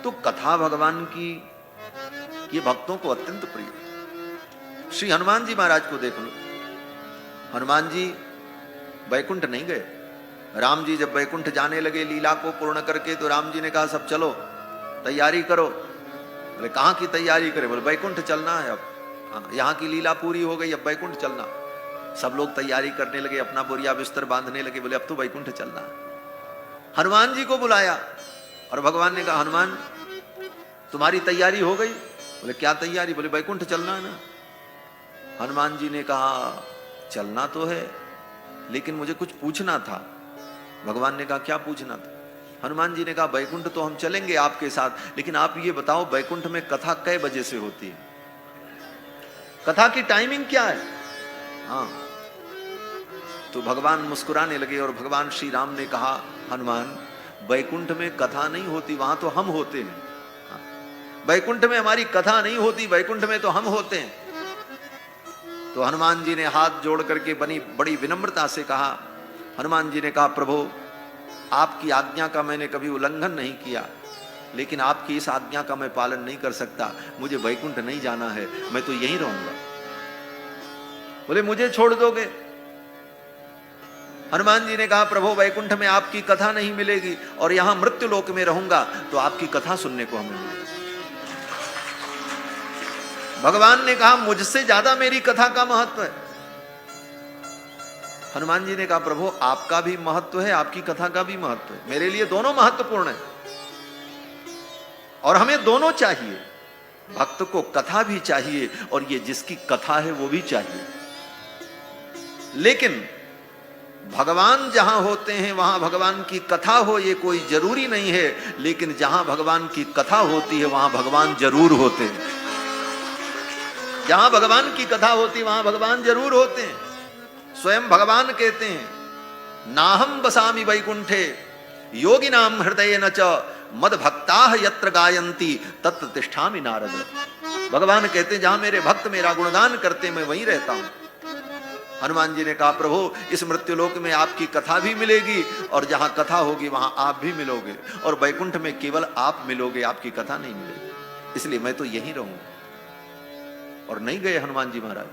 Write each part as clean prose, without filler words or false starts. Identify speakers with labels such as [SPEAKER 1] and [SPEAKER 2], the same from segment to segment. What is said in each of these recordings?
[SPEAKER 1] तो कथा भगवान की ये भक्तों को अत्यंत प्रिय। श्री हनुमान जी महाराज को देख लो, हनुमान जी बैकुंठ नहीं गए। राम जी जब बैकुंठ जाने लगे लीला को पूर्ण करके, तो राम जी ने कहा सब चलो तैयारी करो। बोले कहाँ की तैयारी करें? बोले बैकुंठ चलना है अब। हाँ, यहाँ की लीला पूरी हो गई, अब बैकुंठ चलना। सब लोग तैयारी करने लगे, अपना बोरिया बिस्तर बांधने लगे। बोले अब तो बैकुंठ चलना है। हनुमान जी को बुलाया और भगवान ने कहा हनुमान तुम्हारी तैयारी हो गई? बोले क्या तैयारी? बोले बैकुंठ चलना है ना। हनुमान जी ने कहा चलना तो है, लेकिन मुझे कुछ पूछना था। भगवान ने कहा क्या पूछना था? हनुमान जी ने कहा बैकुंठ तो हम चलेंगे आपके साथ, लेकिन आप ये बताओ बैकुंठ में कथा कै बजे से होती है? कथा की टाइमिंग क्या है? हाँ, तो भगवान मुस्कुराने लगे और भगवान श्री राम ने कहा हनुमान बैकुंठ में कथा नहीं होती, वहां तो हम होते हैं। हाँ, बैकुंठ में हमारी कथा नहीं होती, बैकुंठ में तो हम होते हैं। तो हनुमान जी ने हाथ जोड़ करके बड़ी विनम्रता से कहा, हनुमान जी ने कहा प्रभु आपकी आज्ञा का मैंने कभी उल्लंघन नहीं किया, लेकिन आपकी इस आज्ञा का मैं पालन नहीं कर सकता। मुझे बैकुंठ नहीं जाना है, मैं तो यहीं रहूंगा। बोले मुझे छोड़ दोगे? हनुमान जी ने कहा प्रभु बैकुंठ में आपकी कथा नहीं मिलेगी और यहां मृत्यु लोक में रहूंगा तो आपकी कथा सुनने को हमें मिलेगी। भगवान ने कहा मुझसे ज्यादा मेरी कथा का महत्व है। हनुमान जी ने कहा प्रभु आपका भी महत्व है, आपकी कथा का भी महत्व है, मेरे लिए दोनों महत्वपूर्ण है और हमें दोनों चाहिए। भक्त को कथा भी चाहिए और ये जिसकी कथा है वो भी चाहिए। लेकिन भगवान जहां होते हैं वहां भगवान की कथा हो ये कोई जरूरी नहीं है, लेकिन जहां भगवान की कथा होती है वहां भगवान जरूर होते हैं। जहां भगवान की कथा होती है वहां भगवान जरूर होते हैं। स्वयं भगवान कहते हैं नाहम बसामि वैकुंठे योगिनाम हृदय न च मद भक्ताः यत्र गायन्ति तत्र तिष्ठामि नारद। भगवान कहते हैं जहां मेरे भक्त मेरा गुणगान करते मैं वहीं रहता हूं। हनुमान जी ने कहा प्रभु इस मृत्युलोक में आपकी कथा भी मिलेगी और जहां कथा होगी वहां आप भी मिलोगे, और बैकुंठ में केवल आप मिलोगे, आपकी कथा नहीं मिलेगी, इसलिए मैं तो यहीं रहूंगा। और नहीं गए हनुमान जी महाराज।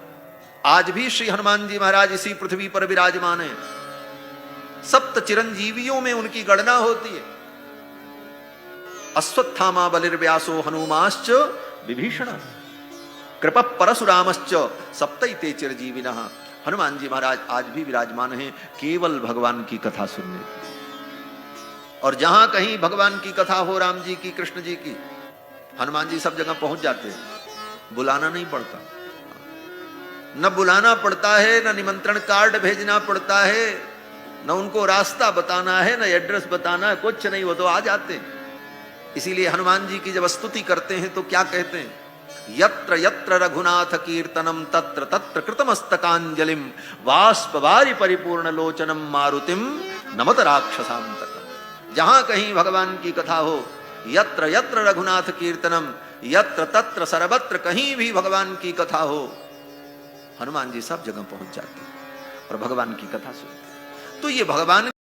[SPEAKER 1] आज भी श्री हनुमान जी महाराज इसी पृथ्वी पर विराजमान है। सप्त चिरंजीवियों में उनकी गणना होती है। अश्वत्थामा बलिर्व्यासो हनुमाश्च विभीषण कृप परशुरामश्च सप्तैते चिरजीविनः। हनुमान जी महाराज आज भी विराजमान हैं केवल भगवान की कथा सुनने की। और जहां कहीं भगवान की कथा हो, राम जी की, कृष्ण जी की, हनुमान जी सब जगह पहुंच जाते हैं। बुलाना नहीं पड़ता, न बुलाना पड़ता है, न निमंत्रण कार्ड भेजना पड़ता है, न उनको रास्ता बताना है, न एड्रेस बताना है, कुछ नहीं, वो तो आ जाते हैं। इसीलिए हनुमान जी की जब स्तुति करते हैं तो क्या कहते हैं? यत्र यत्र रघुनाथ कीर्तनम तत्र तत्र कृतमस्तकांजलिम वाष्पवारि परिपूर्ण लोचनम मारुतिम नमत राक्षसांतकम। जहां कहीं भगवान की कथा हो, यत्र यत्र रघुनाथ कीर्तनम, यत्र तत्र सर्वत्र कहीं भी भगवान की कथा हो, हनुमान जी सब जगह पहुंच जाते हैं और भगवान की कथा सुनते हैं। तो ये भगवान